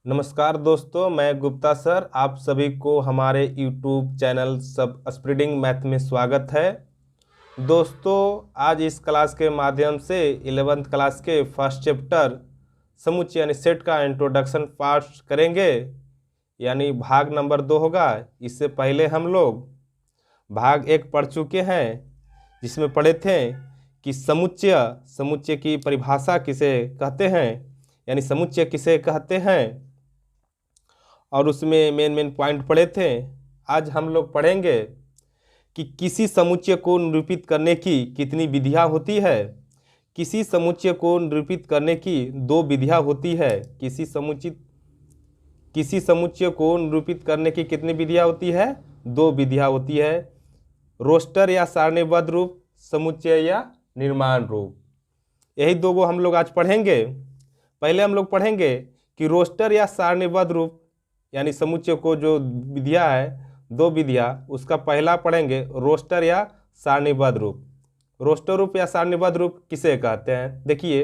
नमस्कार दोस्तों, मैं गुप्ता सर आप सभी को हमारे YouTube चैनल सब स्प्रेडिंग मैथ में स्वागत है। दोस्तों, आज इस क्लास के माध्यम से 11th क्लास के फर्स्ट चैप्टर समुच्चय यानी सेट का इंट्रोडक्शन पार्ट करेंगे, यानी भाग नंबर 2 होगा। इससे पहले हम लोग भाग 1 पढ़ चुके हैं, जिसमें पढ़े थे कि समुच्चय की परिभाषा किसे कहते हैं, यानी समुच्चय किसे कहते हैं, और उसमें मेन पॉइंट पढ़े थे। आज हम लोग पढ़ेंगे कि किसी समुच्चय को निरूपित करने की कितनी विधियां होती है। किसी समुच्चय को निरूपित करने की 2 विधियां होती है। किसी समुच्चय को निरूपित करने की कितनी विधियां होती है? 2 विधियां होती है। रोस्टर या सारणीबद्ध रूप, समुच्चय या निर्माण रूप। यही 2 हम लोग आज पढ़ेंगे। पहले हम लोग पढ़ेंगे कि रोस्टर या सारणीबद्ध रूप यानी समुच्चय को जो विधियां है, 2 विधियां, उसका पहला पढ़ेंगे रोस्टर या सारणीबद्ध रूप। रोस्टर रूप या सारणीबद्ध रूप किसे कहते हैं? देखिए,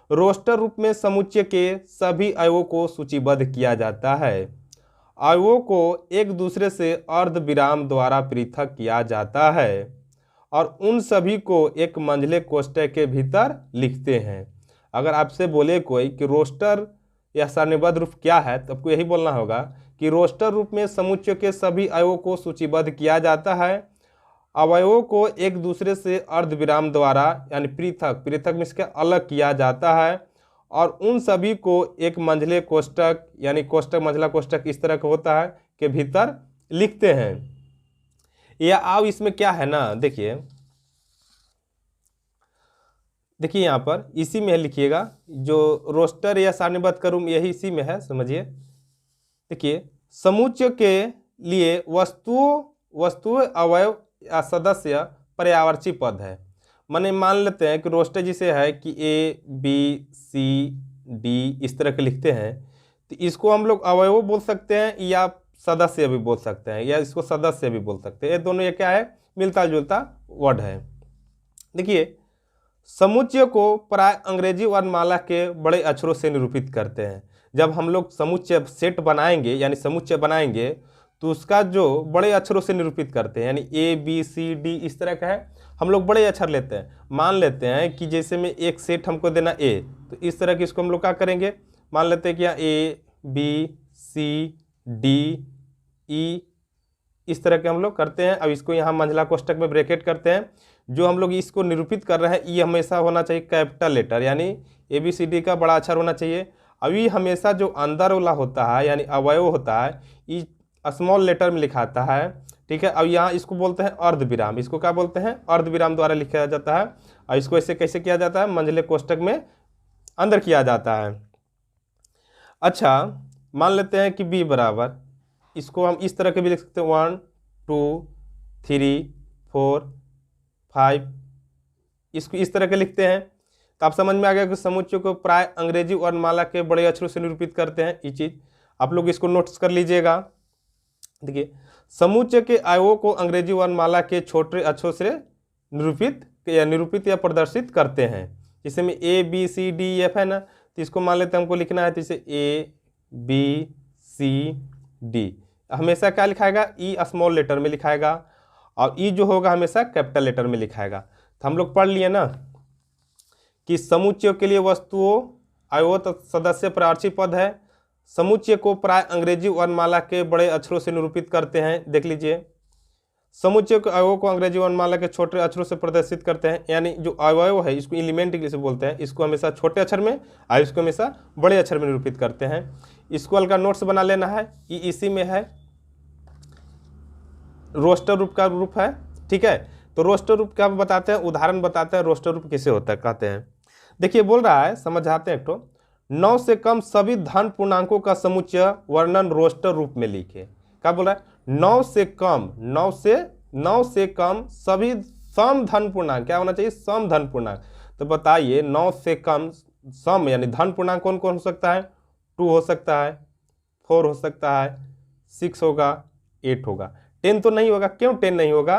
रोस्टर रूप में समुच्चय के सभी अवयवों को सूचीबद्ध किया जाता है। अवयवों को एक दूसरे से अर्धविराम द्वारा पृथक किया जाता है और उन सभी को एक मंझले कोष्ठक के भीतर लिखते हैं। अगर आपसे बोले कोई कि रोस्टर या सारणीबद्ध रूप क्या है, तो आपको यही बोलना होगा कि रोस्टर रूप में समुच्चय के सभी अवयवों को सूचीबद्ध किया जाता है। अवयवों को एक दूसरे से अर्धविराम द्वारा यानी पृथक में इसके अलग किया जाता है और उन सभी को एक मंझले कोष्ठक यानी मंझला कोष्ठक इस तरह का होता है के भीतर लिखते हैं। या अब इसमें क्या है ना, देखिए यहाँ पर इसी में लिखिएगा, जो रोस्टर या सारणीबद्ध का रूप यही इसी में है, समझिए। देखिए, समुच्चय के लिए वस्तु अवयव या सदस्य पर्यायवाची पद है। माने मान लेते हैं कि रोस्टर जिसे है कि A, B, C, D इस तरह के लिखते हैं, तो इसको हम लोग अवयव बोल सकते हैं या सदस्य भी बोल सकते हैं, या इसको सदस्य भी बोल सकते हैं। ये दोनों ये क्या है, मिलता जुलता वर्ड है। देखिए, समुच्चय को प्राय अंग्रेजी वर्णमाला के बड़े अक्षरों से निरूपित करते हैं। जब हम लोग समुच्चय सेट बनाएंगे यानी समुच्चय बनाएंगे, तो उसका जो बड़े अक्षरों से निरूपित करते हैं, यानी A, B, C, D इस तरह का है, हम लोग बड़े अक्षर लेते हैं। मान लेते हैं कि जैसे में एक सेट हमको देना A, तो इस तरह की इसको हम लोग क्या करेंगे, मान लेते हैं कि यहाँ A, B, C, D, E इस तरह के हम लोग करते हैं। अब इसको यहाँ मंझला कोष्ठक में ब्रैकेट करते हैं। जो हम लोग इसको निरूपित कर रहे हैं, ये हमेशा होना चाहिए कैपिटल लेटर, यानी ABCD का बड़ा अक्षर होना चाहिए। अभी हमेशा जो अंदर वाला होता है यानी अवयव होता है, ये स्मॉल लेटर में लिखाता है, ठीक है। अब यहाँ इसको बोलते हैं अर्धविराम। इसको क्या बोलते हैं? अर्धविराम द्वारा लिखा जाता है। और इसको ऐसे कैसे किया जाता है? मंझले कोष्ठक में अंदर किया जाता है। अच्छा, मान लेते हैं कि B बराबर, इसको हम इस तरह के भी लिख सकते हैं 1 2 3 4 5, इसको इस तरह के लिखते हैं। तो आप समझ में आ गया कि समुच्चय को प्राय अंग्रेजी वर्णमाला के बड़े अक्षरों से निरूपित करते हैं। ये चीज आप लोग इसको नोट्स कर लीजिएगा। देखिए, समुच्चय के अवयवों को अंग्रेजी वर्णमाला के छोटे अक्षरों से निरूपित या प्रदर्शित करते हैं। जैसे में A, B, C, D, F है ना, तो इसको मान लेते हैं हमको लिखना है, तो इसे A, B, C, D हमेशा क्या लिखाएगा? E स्मॉल लेटर में लिखाएगा और E जो होगा हमेशा कैपिटल लेटर में लिखाएगा। तो हम लोग पढ़ लिए ना कि समुच्चय के लिए वस्तुओं अवयव सदस्य पर्यायवाची पद है। समुच्चय को प्राय अंग्रेजी वर्णमाला के बड़े अक्षरों से निरूपित करते हैं। देख लीजिए, समुच्चय के अवयव को अंग्रेजी वर्णमाला के छोटे अक्षरों से प्रदर्शित करते हैं, यानी जो अवयव है इसको एलिमेंट से बोलते हैं। इसको हमेशा छोटे अक्षर में और इसको हमेशा बड़े अक्षर में निरूपित करते हैं। इसको हल्का नोट्स बना लेना है, ये इसी में है, रोस्टर रूप का रूप है, ठीक है। तो रोस्टर रूप क्या बताते हैं, उदाहरण बताते हैं रोस्टर रूप कैसे होता है, कहते हैं। देखिए, बोल रहा है, समझाते हैं। एक तो 9 से कम सभी धन पूर्णांकों का समुच्चय वर्णन रोस्टर रूप में लिखे। क्या बोल रहा है? 9 से कम सभी सम धन पूर्णांक, क्या होना चाहिए? सम धन पूर्णांक। तो बताइए, 9 से कम सम यानी धन पूर्णांक कौन कौन हो सकता है? 2 हो सकता है, 4 हो सकता है, 6 होगा, 8 होगा। 10 तो नहीं होगा। क्यों 10 नहीं होगा?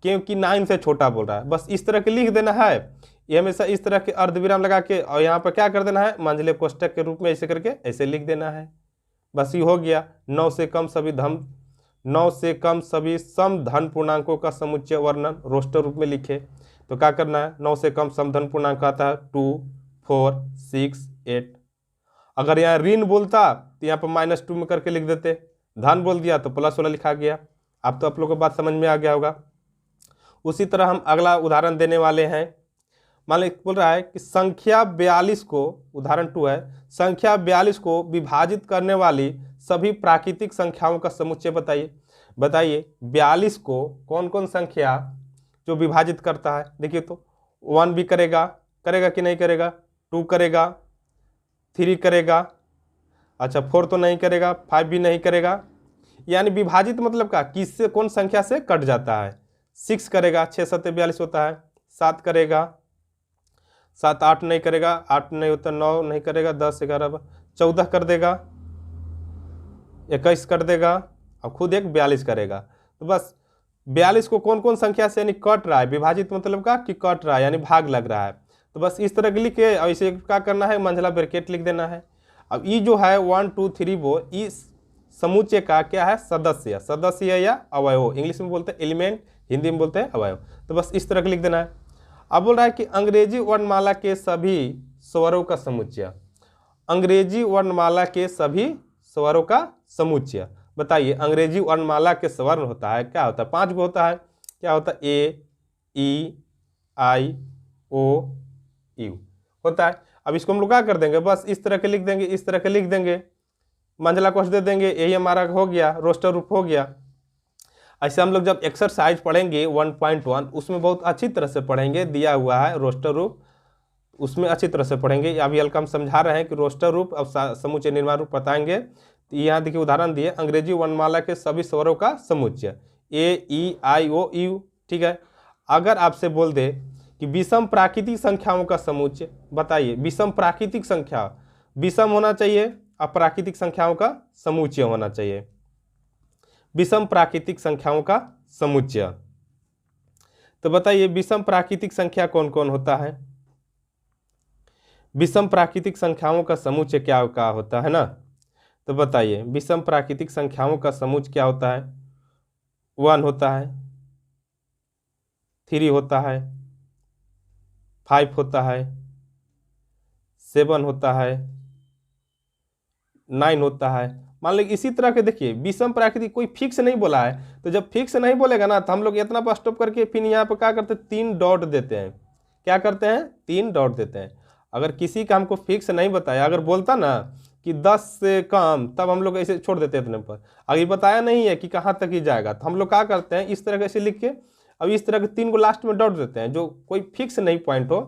क्योंकि 9 से छोटा बोल रहा है। बस इस तरह के लिख देना है, ये हमेशा इस तरह के अर्धविराम लगा के, और यहाँ पर क्या कर देना है? मंझले कोष्ठक के रूप में ऐसे करके ऐसे लिख देना है। बस ये हो गया। 9 से कम सभी सम धन पूर्णांकों का समुच्चय वर्णन रोस्टर रूप में लिखे। तो क्या करना है, 9 से कम सम धन पूर्णांक आता है 2, 4, 6, 8। अगर यहाँ ऋण बोलता तो यहाँ पर -2 में करके लिख देते, धन बोल दिया तो +वाला लिखा गया। अब तो आप लोगों को बात समझ में आ गया होगा। उसी तरह हम अगला उदाहरण देने वाले हैं। मान लीजिए बोल रहा है कि संख्या 42 को, उदाहरण 2 है, संख्या 42 को विभाजित करने वाली सभी प्राकृतिक संख्याओं का समुच्चय बताइए। बताइए 42 को कौन कौन संख्या जो विभाजित करता है। देखिए तो 1 भी करेगा कि नहीं करेगा, 2 करेगा, 3 करेगा, अच्छा 4 तो नहीं करेगा, 5 भी नहीं करेगा। यानी विभाजित मतलब क्या, किससे, कौन संख्या से कट जाता है। 6 करेगा, 6 7 42 होता है। 7 करेगा, 7 8 नहीं करेगा, 8 नहीं होता, 9 नहीं करेगा, 10 11 14 कर देगा, 21 कर देगा, अब खुद एक 42 करेगा। तो बस 42 को कौन कौन संख्या से यानी कट रहा है, विभाजित मतलब का कि कट रहा है यानी भाग लग रहा है। तो बस इस तरह के लिख के और इसे क्या करना है, मंझला ब्रैकेट लिख देना है। अब ये जो है 1 2 3 वो इस समुच्चय का क्या है, सदस्य या अवयव, इंग्लिश में बोलते हैं एलिमेंट, हिंदी में बोलते हैं अवयव। तो बस इस तरह का लिख देना है। अब बोल रहा है कि अंग्रेजी वर्णमाला के सभी स्वरों का समुच्चय, अंग्रेजी वर्णमाला के सभी स्वरों का समुच्चय। बताइए अंग्रेजी वर्णमाला के स्वर होता है, क्या होता है, 5 गो होता है। क्या होता है, ए, ई, आई, ओ, यू होता है। अब इसको हम लोग क्या कर देंगे, बस इस तरह के लिख देंगे, इस तरह के लिख देंगे, मंझला कोष्ठ दे देंगे, यही हमारा हो गया, रोस्टर रूप हो गया। ऐसे हम लोग जब एक्सरसाइज पढ़ेंगे 1.1 उसमें बहुत अच्छी तरह से पढ़ेंगे, दिया हुआ है रोस्टर रूप, उसमें अच्छी तरह से पढ़ेंगे। अभी हल्का हम समझा रहे हैं कि रोस्टर रूप अब समुच्चय निर्माण रूप बताएंगे। तो यहाँ देखिए उदाहरण दिए, अंग्रेजी वर्णमाला के सभी स्वरों का समुच्चय ए, ई, आई, ओ, यू। ठीक है। अगर आपसे बोल दे कि विषम प्राकृतिक संख्याओं का समुच्चय, बताइए विषम प्राकृतिक संख्या, विषम होना चाहिए, अप्राकृतिक संख्याओं का समुच्चय होना चाहिए, विषम प्राकृतिक संख्याओं का समुच्चय। तो बताइए विषम प्राकृतिक संख्या कौन कौन होता है, विषम प्राकृतिक संख्याओं का समुच्चय क्या होता है ना। तो बताइए विषम प्राकृतिक संख्याओं का समुच्चय क्या होता है, 1 होता है, 3 होता है, 5 होता है, 7 होता है, 9 होता है। मान लीजिए इसी तरह के देखिए विषम प्राकृतिक कोई फिक्स नहीं बोला है, तो जब फिक्स नहीं बोलेगा ना तो हम लोग इतना पर स्टॉप करके फिर यहाँ पर क्या करते हैं, 3 डॉट देते हैं। क्या करते हैं, 3 डॉट देते हैं। अगर किसी का हमको फिक्स नहीं बताया, अगर बोलता ना कि 10 से कम, तब हम लोग ऐसे छोड़ देते हैं इतने पर। अगर बताया नहीं है कि कहाँ तक ही जाएगा तो हम लोग क्या करते हैं, इस तरह के ऐसे लिख के अब इस तरह के 3 को लास्ट में डॉट देते हैं, जो कोई फिक्स नहीं पॉइंट हो।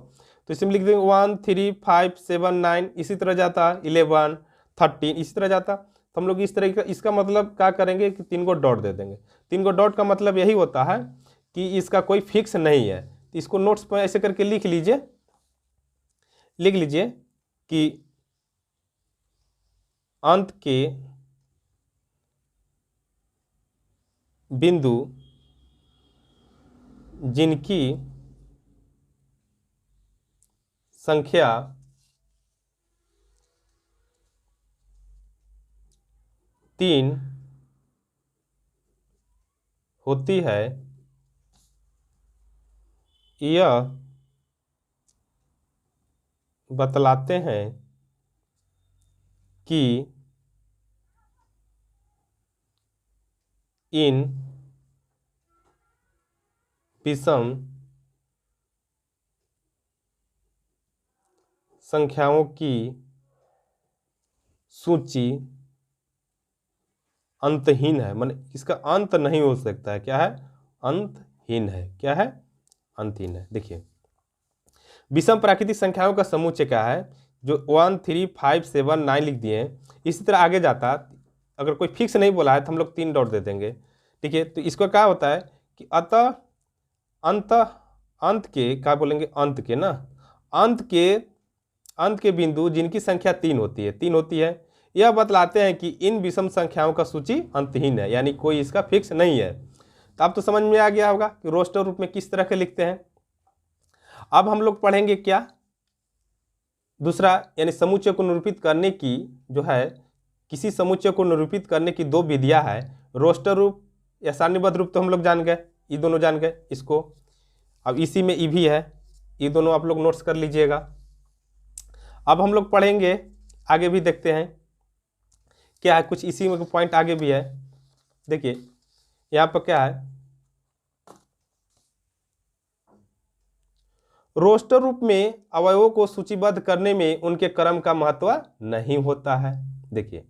तो इसमें लिख देंगे 1 3 5 7 9, इसी तरह जाता, 11 13 इसी तरह जाता। तो हम लोग इस तरह का, इसका मतलब क्या करेंगे कि 3 को डॉट दे देंगे। 3 को डॉट का मतलब यही होता है कि इसका कोई फिक्स नहीं है। तो इसको नोट्स पर ऐसे करके लिख लीजिए कि अंत के बिंदु जिनकी संख्या 3 होती है, यह बतलाते हैं कि इन विषम संख्याओं की सूची अंतहीन है, माने इसका अंत नहीं हो सकता है। क्या है, अंतहीन है। क्या है, अंतहीन है। देखिए विषम प्राकृतिक संख्याओं का समुच्चय क्या है, जो 1 3 5 7 9 लिख दिए हैं। इसी तरह आगे जाता, अगर कोई फिक्स नहीं बोला है तो हम लोग 3 डॉट दे देंगे। ठीक है। तो इसको क्या होता है कि अतः अंत के क्या बोलेंगे, अंत के ना, अंत के बिंदु जिनकी संख्या 3 होती है, यह बतलाते हैं कि इन विषम संख्याओं का सूची अंतहीन है, यानी कोई इसका फिक्स नहीं है। तो अब तो समझ में आ गया होगा कि रोस्टर रूप में किस तरह के लिखते हैं। अब हम लोग पढ़ेंगे क्या, दूसरा यानी समुच्चय को निरूपित करने की जो है किसी समुच्चय को निरूपित करने की दो विधियां है, रोस्टर रूप या सारणीबद्ध रूप तो हम लोग जान गए, ये दोनों जान गए इसको। अब इसी में ई भी है, ये दोनों आप लोग नोट्स कर लीजिएगा। अब हम लोग पढ़ेंगे, आगे भी देखते हैं क्या है, कुछ इसी में पॉइंट आगे भी है। देखिए यहाँ पर क्या है, रोस्टर रूप में अवयवों को सूचीबद्ध करने में उनके क्रम का महत्व नहीं होता है। देखिए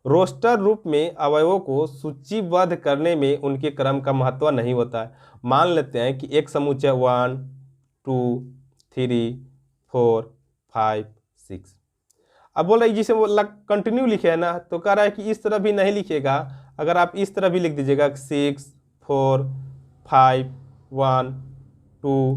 रोस्टर रूप में अवयवों को सूचीबद्ध करने में उनके क्रम का महत्व नहीं होता है। मान लेते हैं कि एक समुच्चय 1 2 3 4 5 6, अब बोल रहा है जिसे वो कंटिन्यू लिखे है ना, तो कह रहा है कि इस तरह भी नहीं लिखेगा, अगर आप इस तरह भी लिख दीजिएगा 6 4 5 1 2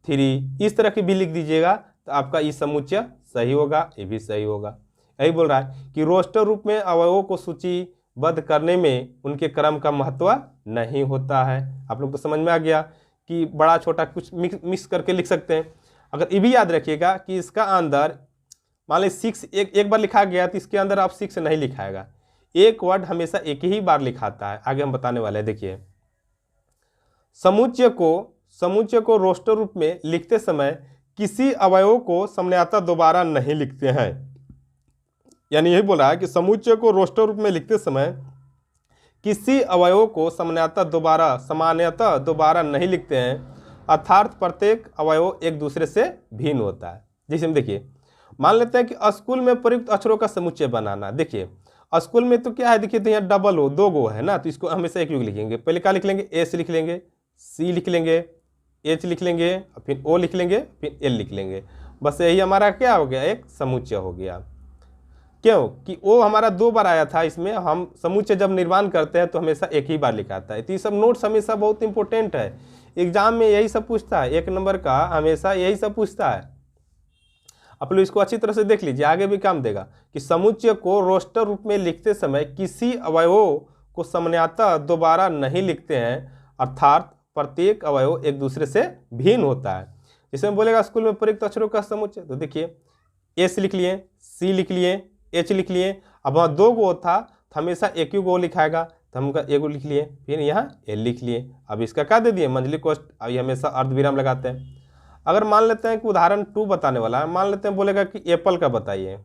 3, इस तरह की भी लिख दीजिएगा तो आपका ये समुच्चय सही होगा, ये भी सही होगा। यही बोल रहा है कि रोस्टर रूप में अवयवों को सूचीबद्ध करने में उनके क्रम का महत्व नहीं होता है। आप लोग तो समझ में आ गया कि बड़ा छोटा कुछ मिक्स करके लिख सकते हैं। अगर ये भी याद रखिएगा कि इसका अंदर मान ली 6 एक बार लिखा गया तो इसके अंदर आप 6 नहीं लिखाएगा, एक वर्ड हमेशा एक ही बार लिखाता है, आगे हम बताने वाले हैं। देखिए समुच्चय को रोस्टर रूप में लिखते समय किसी अवयव को सामान्यतः दोबारा नहीं लिखते हैं। यानी यही बोला है कि समुच्चय को रोस्टर रूप में लिखते समय किसी अवयव को सामान्यतः दोबारा नहीं लिखते हैं, अर्थात प्रत्येक अवयव एक दूसरे से भिन्न होता है। जैसे हम देखिए मान लेते हैं कि स्कूल में प्रयुक्त अक्षरों का समुच्चय बनाना। देखिए स्कूल में तो क्या है, देखिए तो यहाँ डबल हो, 2 गो है ना, तो इसको हमेशा एक युग लिखेंगे। पहले क्या लिख लेंगे, एस लिख लेंगे, सी लिख लेंगे, एच लिख लेंगे, फिर ओ लिख लेंगे, फिर एल लिख लेंगे। बस यही हमारा क्या हो गया, एक समुच्चय हो गया। क्यों कि ओ हमारा 2 बार आया था, इसमें हम समुच्चय जब निर्माण करते हैं तो हमेशा एक ही बार लिखाता है। तो ये सब नोट्स हमेशा बहुत इंपॉर्टेंट है, एग्जाम में यही सब पूछता है, 1 नंबर का हमेशा यही सब पूछता है। आप लोग इसको अच्छी तरह से देख लीजिए, आगे भी काम देगा कि समुच्चय को रोस्टर रूप में लिखते समय किसी अवयव को सामान्यतः दोबारा नहीं लिखते हैं, अर्थात प्रत्येक अवयव एक दूसरे से भिन्न होता है। इसमें बोलेगा स्कूल में प्रयुक्त अक्षरों का समुच्चय, तो देखिए एस लिख लिए, सी लिख लिए, एच लिख लिए। अब वहाँ 2 गो था तो हमेशा एक ही गो लिखाएगा, तो हम एक गो लिख लिए, फिर यहाँ एल लिख लिए। अब इसका क्या दे दिए, मंझली कोष्ठ, अभी हमेशा अर्धविराम लगाते हैं। अगर मान लेते हैं कि उदाहरण 2 बताने वाला है, मान लेते हैं बोलेगा कि एप्पल का बताइए,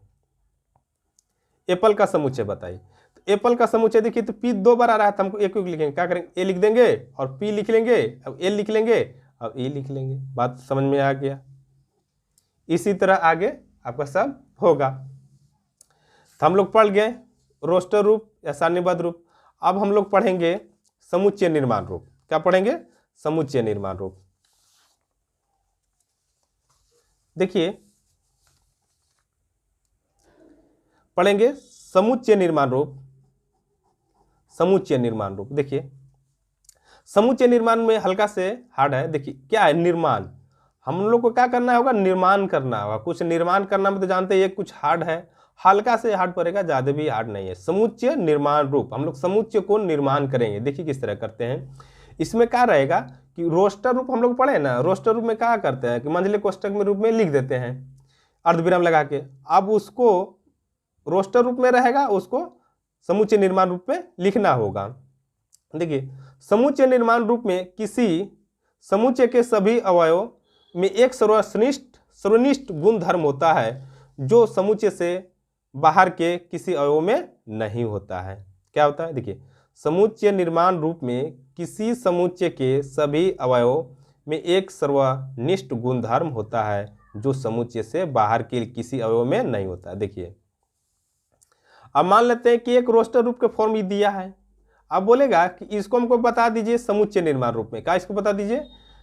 एप्पल का समुच्चय बताइए। तो एप्पल का समुच्चय देखिए तो पी 2 बार आ रहा है, तो हमको एक लिखेंगे, क्या करेंगे, ए लिख देंगे और पी लिख लेंगे, अब एल लिख लेंगे, अब ए लिख लेंगे। बात समझ में आ गया। इसी तरह आगे आपका सब होगा। तो हम लोग पढ़ गए रोस्टर रूप या सारणीबद्ध रूप। अब हम लोग पढ़ेंगे समुच्चय निर्माण रूप। क्या पढ़ेंगे, समुच्चय निर्माण रूप। देखिए पढ़ेंगे समुच्चय निर्माण रूप। समुच्चय निर्माण रूप देखिए, समुच्चय निर्माण में हल्का से हार्ड है। देखिए क्या है, निर्माण, हम लोग को क्या करना होगा, निर्माण करना होगा। कुछ निर्माण करना में तो जानते हैं ये कुछ हार्ड है, हल्का से हार्ड पड़ेगा, ज़्यादा भी हार्ड नहीं है। समुच्चय निर्माण रूप, हम लोग समुच्चय को निर्माण करेंगे। देखिए किस तरह करते हैं। इसमें क्या रहेगा कि रोस्टर रूप हम लोग पढ़े ना, रोस्टर रूप में क्या करते हैं कि मंझले कोष्ठक में रूप में लिख देते हैं अर्धविराम लगा के। अब उसको रोस्टर रूप में रहेगा, उसको समुच्चय निर्माण रूप में लिखना होगा। देखिए समुच्चय निर्माण रूप में किसी समुच्चय के सभी अवयव में एक सर्वनिष्ठ गुण धर्म होता है जो समुच्चय से बाहर के किसी अवयव में नहीं होता है। क्या होता है, देखिए समुच्चय निर्माण रूप में किसी समुच्चय के सभी अवयव में एक सर्वनिष्ठ गुण धर्म होता है जो समुच्चय से बाहर के किसी अवयव में नहीं होता है। देखिए अब मान लेते हैं कि एक रोस्टर रूप के फॉर्म ही दिया है। अब बोलेगा कि इसको हमको बता दीजिए समुच्चय निर्माण रूप में। क्या इसको बता दीजिए,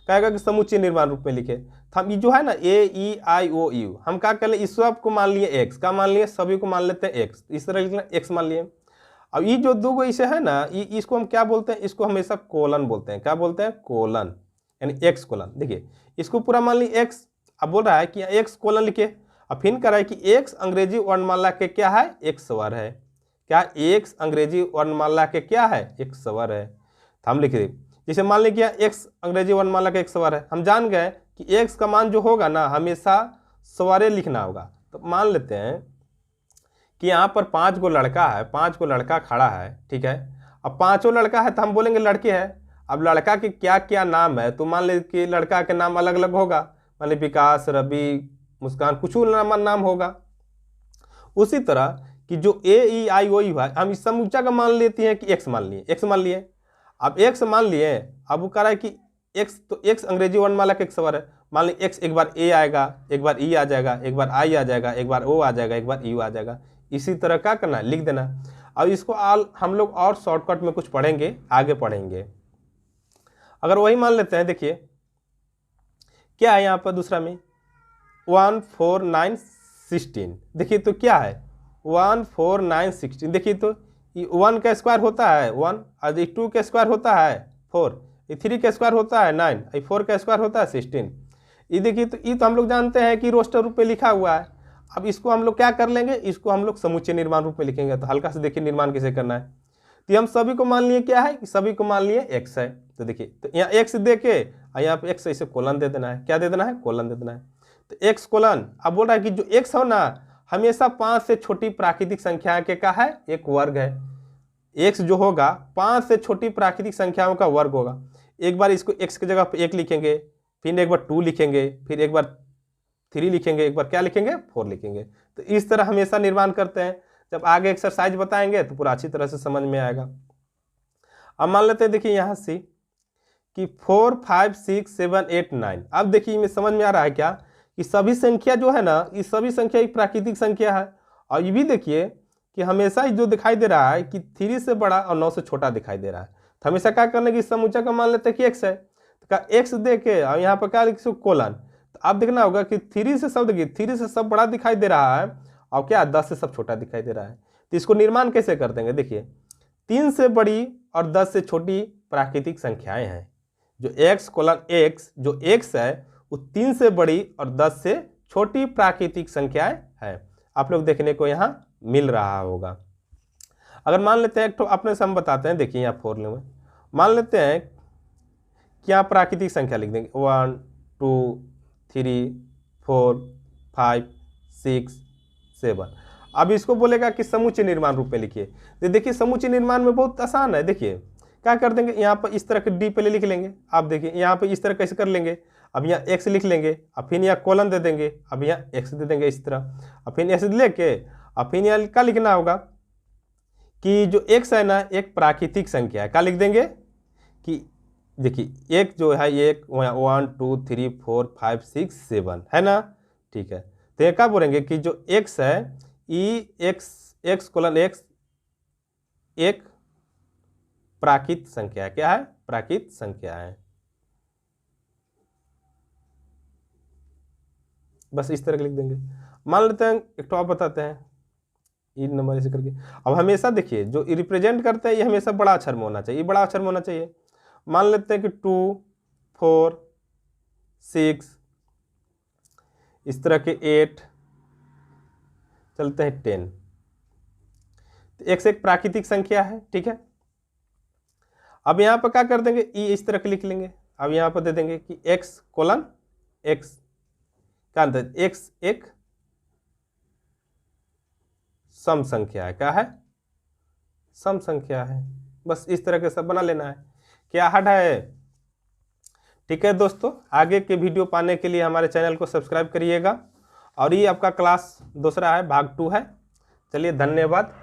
कहेगा कि समुच्चय निर्माण रूप में लिखे। तो हम ये जो है ना ए ई आई ओ यू, हम क्या कर ले, इस सब को मान लिए एक्स, का मान लिए सभी को मान लेते हैं एक्स, इस तरह लिखना एक्स मान लिए। अब ये जो 2 गो इसे है ना, इसको हम क्या बोलते हैं, इसको हमेशा कोलन बोलते हैं। क्या बोलते हैं, कोलन, यानी एक्स कोलन। देखिए इसको पूरा मान ली एक्स। अब बोल रहा है कि एक्स कोलन लिखे। अब फिर कह रहा है कि एक्स अंग्रेजी वर्णमाला के क्या है, एक स्वर है। क्या एक्स अंग्रेजी वर्णमाला के क्या है, एक स्वर है। तो हम लिख दे, जैसे मान लीजिए एक्स अंग्रेजी वर्णमाला का एक स्वर है, हम जान गए कि एक्स का मान जो होगा ना हमेशा स्वरे लिखना होगा। तो मान लेते हैं कि यहाँ पर 5 गो लड़का है, 5 गो लड़का खड़ा है, ठीक है। अब 5 लड़का है तो हम बोलेंगे लड़के हैं। अब लड़का के क्या क्या नाम है, तो मान ले कि लड़का के नाम अलग अलग होगा, मान ली विकास, रवि, मुस्कान, कुछ नाम होगा। उसी तरह कि जो ए ई आई ओ यू है, हम इस समूचा का मान लेते हैं कि एक्स मान लिए, एक्स मान लिए। अब एक्स मान लिए, अब वो कह रहा है कि एक्स, तो एक्स अंग्रेजी वर्णमाला का एक स्वर है। मान ली एक्स एक बार ए आएगा, एक बार ई आ जाएगा, एक बार आई आ जाएगा, एक बार ओ आ जाएगा, एक बार यू आ जाएगा। इसी तरह क्या करना है, लिख देना। अब इसको हम लोग और शॉर्टकट में कुछ पढ़ेंगे, आगे पढ़ेंगे। अगर वही मान लेते हैं, देखिए क्या है यहाँ पर दूसरा में 1 4 9 16। देखिए तो क्या है 1 4 9 16। देखिए तो ये 1 का स्क्वायर होता है 1, और ये 2 का स्क्वायर होता है 4, ये 3 का स्क्वायर होता है 9, ये 4 का स्क्वायर होता है 16। ये देखिए तो ये तो हम लोग जानते हैं कि रोस्टर रूप में लिखा हुआ है। अब इसको हम लोग क्या कर लेंगे, इसको हम लोग समुच्चय निर्माण रूप में लिखेंगे। तो हल्का से देखिए निर्माण कैसे करना है। तो हम सभी को मान लिए क्या है कि सभी को मान लिए एक्स है। तो देखिए तो यहाँ एक्स दे के और यहाँ पे एक्स ऐसे कोलन दे देना है। क्या दे देना है, कोलन दे देना है। तो एक्स कोलन, अब बोल रहा है कि जो एक्स हो ना हमेशा 5 से छोटी प्राकृतिक संख्या के का है एक वर्ग है। एक्स जो होगा 5 से छोटी प्राकृतिक संख्याओं का वर्ग होगा। एक बार इसको एक्स की जगह पर 1 लिखेंगे, फिर एक बार 2 लिखेंगे, फिर एक बार 3 लिखेंगे, एक बार क्या लिखेंगे 4 लिखेंगे। तो इस तरह हमेशा निर्माण करते हैं। जब आगे एक्सरसाइज बताएंगे तो पूरा अच्छी तरह से समझ में आएगा। अब मान लेते हैं, देखिए यहाँ से कि 4 5 6 7 8 9। अब देखिए में समझ में आ रहा है क्या कि सभी संख्या जो है ना, ये सभी संख्या एक प्राकृतिक संख्या है। और ये भी देखिए कि हमेशा जो दिखाई दे रहा है कि 3 से बड़ा और 9 से छोटा दिखाई दे रहा है। तो हमेशा क्या करना कि समूचा का मान लेते हैं कि एक्स है, तो क्या एक्स दे के और यहाँ पर क्या लिखो कोलन। तो आप देखना होगा कि 3 से सब देखिए 3 से सब बड़ा दिखाई दे रहा है और क्या 10 से सब छोटा दिखाई दे रहा है। तो इसको निर्माण कैसे कर देंगे, देखिए 3 से बड़ी और 10 से छोटी प्राकृतिक संख्याएं हैं। जो x कोलन x जो x है वो 3 से बड़ी और 10 से छोटी प्राकृतिक संख्याएं है। आप लोग देखने को यहाँ मिल रहा होगा। अगर मान लेते हैं एक तो अपने से हम बताते हैं, देखिए यहाँ फॉर्मूले में मान लेते हैं क्या प्राकृतिक संख्या लिख देंगे 1 2 3 4 5 6 7। अब इसको बोलेगा कि समुच्चय निर्माण रूप में लिखिए। तो देखिए समुच्चय निर्माण में बहुत आसान है। देखिए क्या कर देंगे, यहाँ पर इस तरह के डी पहले लिख लेंगे। आप देखिए यहाँ पे इस तरह कैसे कर लेंगे, अब यहाँ एक्स लिख लेंगे, अब फिर यहाँ कोलन दे देंगे, अब यहाँ एक्स दे देंगे इस तरह, अब फिर एक्स लेके अब फिर यहाँ क्या लिखना होगा कि जो एक्स है ना एक प्राकृतिक संख्या है। क्या लिख देंगे कि देखिए एक जो है एक 1 2 3 4 5 6 7 है ना, ठीक है। तो ये क्या बोलेंगे कि जो एक्स है ई एक्स कोलन एक्स एक प्राकृत संख्या है। क्या है, प्राकृत संख्या है। बस इस तरह लिख देंगे। मान लेते हैं एक तो आप बताते हैं ई नंबर ऐसे करके। अब हमेशा देखिए जो रिप्रेजेंट करते हैं ये हमेशा बड़ा अक्षर में होना चाहिए, ये बड़ा अक्षर में होना चाहिए। मान लेते हैं कि 2 4 6 इस तरह के 8 चलते हैं 10। तो एक्स एक प्राकृतिक संख्या है, ठीक है। अब यहाँ पर क्या कर देंगे ई इस तरह के लिख लेंगे। अब यहाँ पर दे देंगे कि एक्स कोलन एक्स क्या अंतर, एक्स एक सम संख्या है। क्या है, सम संख्या है। बस इस तरह के सब बना लेना है। क्या हार्ड है, ठीक है दोस्तों। आगे के वीडियो पाने के लिए हमारे चैनल को सब्सक्राइब करिएगा। और ये आपका क्लास दूसरा है, भाग 2 है। चलिए धन्यवाद।